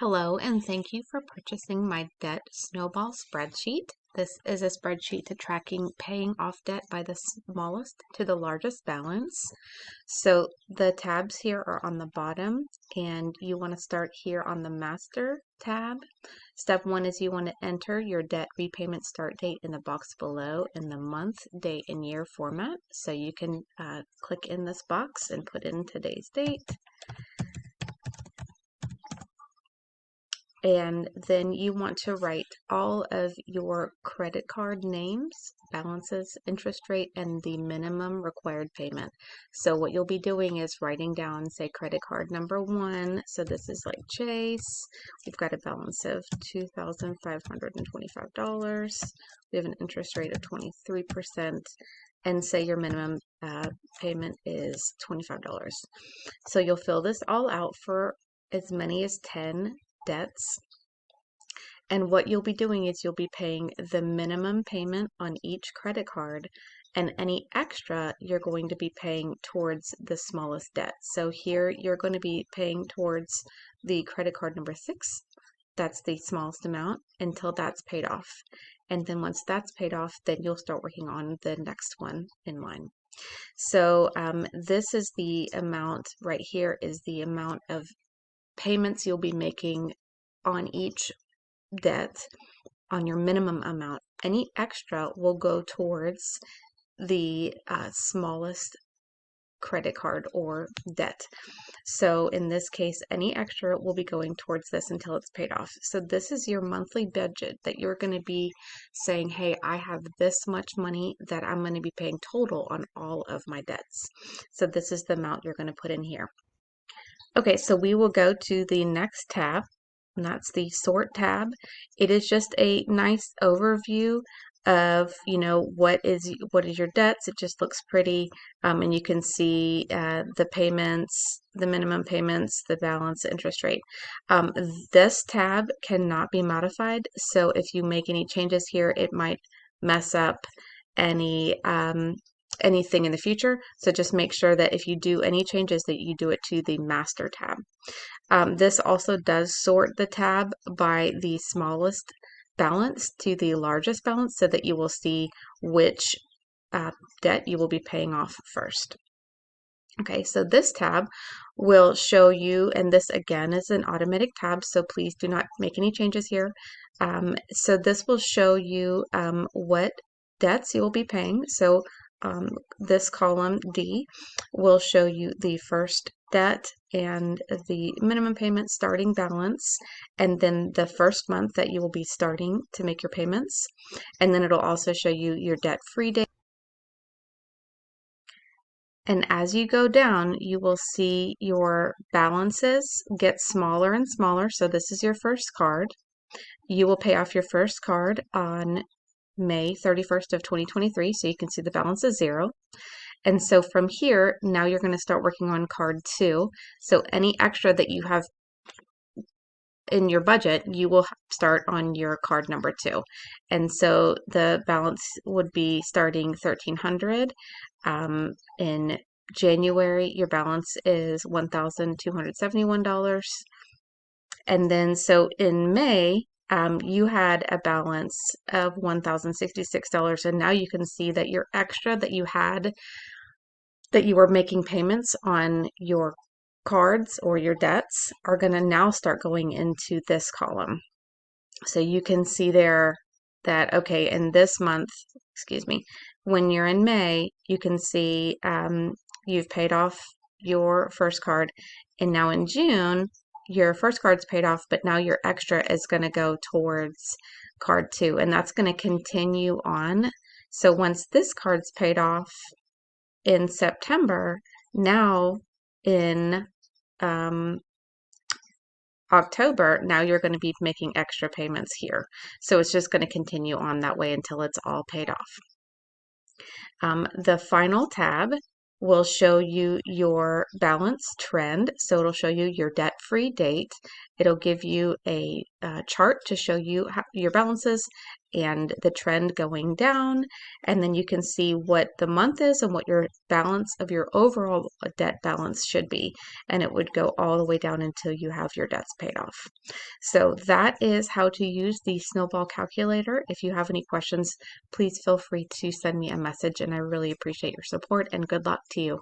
Hello, and thank you for purchasing my debt Snowball spreadsheet. This is a spreadsheet to tracking paying off debt by the smallest to the largest balance. So the tabs here are on the bottom, and you want to start here on the Master tab. Step one is you want to enter your debt repayment start date in the box below in the month, date, and year format. So you can click in this box and put in today's date. And then you want to write all of your credit card names, balances, interest rate, and the minimum required payment. So what you'll be doing is writing down, say, credit card number 1. So this is like Chase. We've got a balance of $2,525. We have an interest rate of 23%. And say your minimum payment is $25. So you'll fill this all out for as many as 10 debts. And what you'll be doing is you'll be paying the minimum payment on each credit card, and any extra you're going to be paying towards the smallest debt. So here you're going to be paying towards the credit card number 6. That's the smallest amount until that's paid off. And then once that's paid off, then you'll start working on the next one in line. So this is the amount right here, is the amount of payments you'll be making on each debt on your minimum amount. Any extra will go towards the smallest credit card or debt. So in this case, any extra will be going towards this until it's paid off. So this is your monthly budget that you're going to be saying, hey, I have this much money that I'm going to be paying total on all of my debts. So this is the amount you're going to put in here. Okay, so we will go to the next tab, and that's the Sort tab. It is just a nice overview of, what is your debts. It just looks pretty, and you can see the payments, the minimum payments, the balance, the interest rate. This tab cannot be modified, so if you make any changes here, it might mess up anything in the future. So just make sure that if you do any changes that you do it to the Master tab. This also does sort the tab by the smallest balance to the largest balance so that you will see which debt you will be paying off first. Okay, so this tab will show you, and this again is an automatic tab, so please do not make any changes here. So this will show you what debts you will be paying. So this column D will show you the first debt and the minimum payment starting balance, and then the first month that you will be starting to make your payments. And then it'll also show you your debt-free date. And as you go down, you will see your balances get smaller and smaller. So this is your first card. You will pay off your first card on May 31st of 2023, so you can see the balance is 0. And so from here, now you're going to start working on card 2. So any extra that you have in your budget, you will start on your card number 2. And so the balance would be starting $1,300. In January, your balance is $1,271. And then so in May, you had a balance of $1,066, and now you can see that your extra that you had, that you were making payments on your cards or your debts, are going to now start going into this column. So you can see there that, okay, in this month, when you're in May, you can see you've paid off your first card, and now in June, your first card's paid off, but now your extra is going to go towards card 2, and that's going to continue on. So once this card's paid off in September, now in October, now you're going to be making extra payments here. So it's just going to continue on that way until it's all paid off. The final tab will show you your balance trend. So it'll show you your debt-free date. It'll give you a chart to show you your balances, and the trend going down, and then you can see what the month is and what your balance of your overall debt balance should be, and it would go all the way down until you have your debts paid off. So that is how to use the Snowball calculator. If you have any questions, please feel free to send me a message, and I really appreciate your support, and good luck to you.